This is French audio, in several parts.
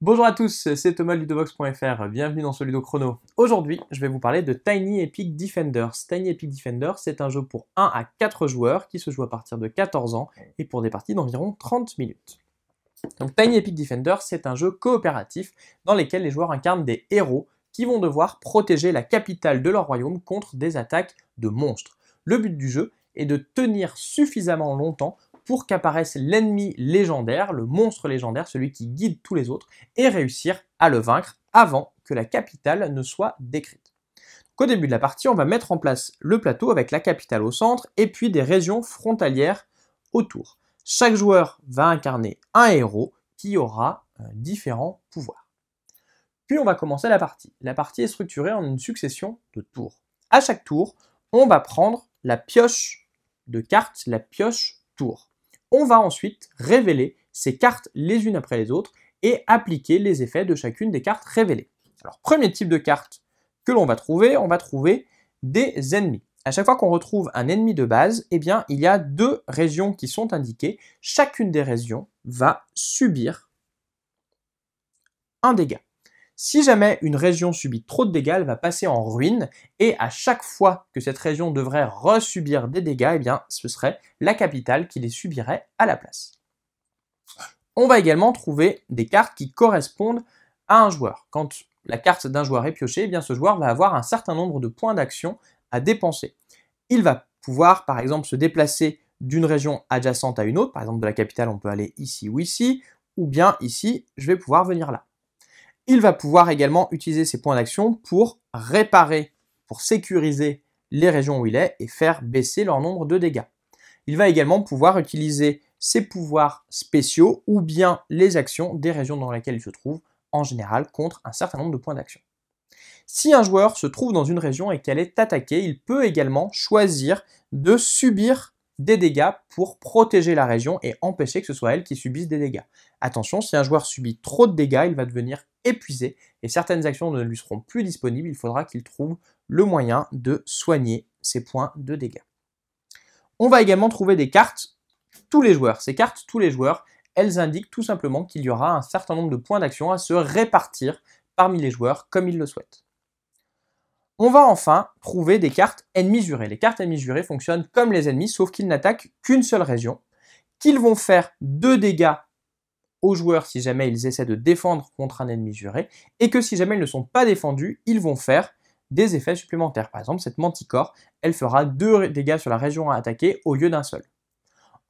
Bonjour à tous, c'est Thomas Ludovox.fr, bienvenue dans ce Ludo Chrono. Aujourd'hui, je vais vous parler de Tiny Epic Defenders. Tiny Epic Defenders, c'est un jeu pour 1 à 4 joueurs qui se joue à partir de 14 ans et pour des parties d'environ 30 minutes. Donc Tiny Epic Defenders, c'est un jeu coopératif dans lequel les joueurs incarnent des héros qui vont devoir protéger la capitale de leur royaume contre des attaques de monstres. Le but du jeu est de tenir suffisamment longtemps pour qu'apparaisse l'ennemi légendaire, le monstre légendaire, celui qui guide tous les autres, et réussir à le vaincre avant que la capitale ne soit décrite. Donc, au début de la partie, on va mettre en place le plateau avec la capitale au centre et puis des régions frontalières autour. Chaque joueur va incarner un héros qui aura différents pouvoirs. Puis on va commencer la partie. La partie est structurée en une succession de tours. À chaque tour, on va prendre la pioche de cartes, la pioche tour. On va ensuite révéler ces cartes les unes après les autres et appliquer les effets de chacune des cartes révélées. Alors, premier type de carte que l'on va trouver des ennemis. À chaque fois qu'on retrouve un ennemi de base, eh bien, il y a deux régions qui sont indiquées. Chacune des régions va subir un dégât. Si jamais une région subit trop de dégâts, elle va passer en ruine et à chaque fois que cette région devrait resubir des dégâts, eh bien, ce serait la capitale qui les subirait à la place. On va également trouver des cartes qui correspondent à un joueur. Quand la carte d'un joueur est piochée, eh bien, ce joueur va avoir un certain nombre de points d'action à dépenser. Il va pouvoir, par exemple, se déplacer d'une région adjacente à une autre. Par exemple, de la capitale, on peut aller ici, ou bien ici, je vais pouvoir venir là. Il va pouvoir également utiliser ses points d'action pour réparer, pour sécuriser les régions où il est et faire baisser leur nombre de dégâts. Il va également pouvoir utiliser ses pouvoirs spéciaux ou bien les actions des régions dans lesquelles il se trouve, en général contre un certain nombre de points d'action. Si un joueur se trouve dans une région et qu'elle est attaquée, il peut également choisir de subir des dégâts pour protéger la région et empêcher que ce soit elle qui subisse des dégâts. Attention, si un joueur subit trop de dégâts, il va devenir épuisé et certaines actions ne lui seront plus disponibles. Il faudra qu'il trouve le moyen de soigner ses points de dégâts. On va également trouver des cartes tous les joueurs. Ces cartes tous les joueurs, elles indiquent tout simplement qu'il y aura un certain nombre de points d'action à se répartir parmi les joueurs comme ils le souhaitent. On va enfin trouver des cartes ennemis jurés. Les cartes ennemis jurés fonctionnent comme les ennemis, sauf qu'ils n'attaquent qu'une seule région, qu'ils vont faire 2 dégâts aux joueurs si jamais ils essaient de défendre contre un ennemi juré, et que si jamais ils ne sont pas défendus, ils vont faire des effets supplémentaires. Par exemple, cette manticore, elle fera 2 dégâts sur la région à attaquer au lieu d'un seul.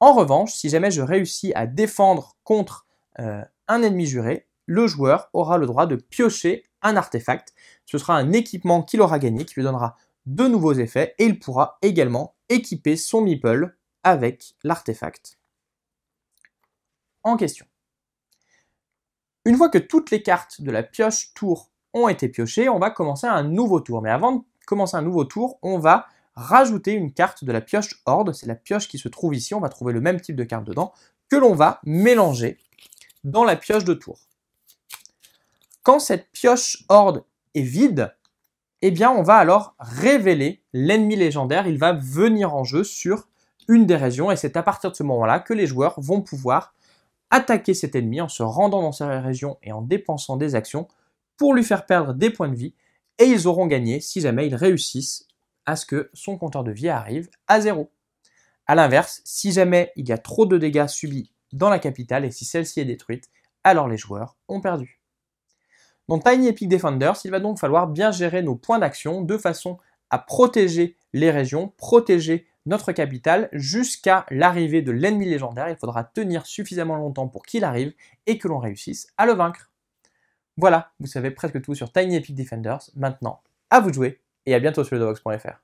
En revanche, si jamais je réussis à défendre contre un ennemi juré, le joueur aura le droit de piocher un artefact. Ce sera un équipement qu'il aura gagné, qui lui donnera de nouveaux effets, et il pourra également équiper son meeple avec l'artefact en question. Une fois que toutes les cartes de la pioche tour ont été piochées, on va commencer un nouveau tour. Mais avant de commencer un nouveau tour, on va rajouter une carte de la pioche horde. C'est la pioche qui se trouve ici. On va trouver le même type de carte dedans que l'on va mélanger dans la pioche de tour. Quand cette pioche horde est vide, eh bien on va alors révéler l'ennemi légendaire. Il va venir en jeu sur une des régions et c'est à partir de ce moment-là que les joueurs vont pouvoir attaquer cet ennemi en se rendant dans ces régions et en dépensant des actions pour lui faire perdre des points de vie et ils auront gagné si jamais ils réussissent à ce que son compteur de vie arrive à 0. A l'inverse, si jamais il y a trop de dégâts subis dans la capitale et si celle-ci est détruite, alors les joueurs ont perdu. Dans Tiny Epic Defenders, il va donc falloir bien gérer nos points d'action de façon à protéger les régions, protéger notre capitale jusqu'à l'arrivée de l'ennemi légendaire. Il faudra tenir suffisamment longtemps pour qu'il arrive et que l'on réussisse à le vaincre. Voilà, vous savez presque tout sur Tiny Epic Defenders. Maintenant, à vous de jouer et à bientôt sur ludovox.fr.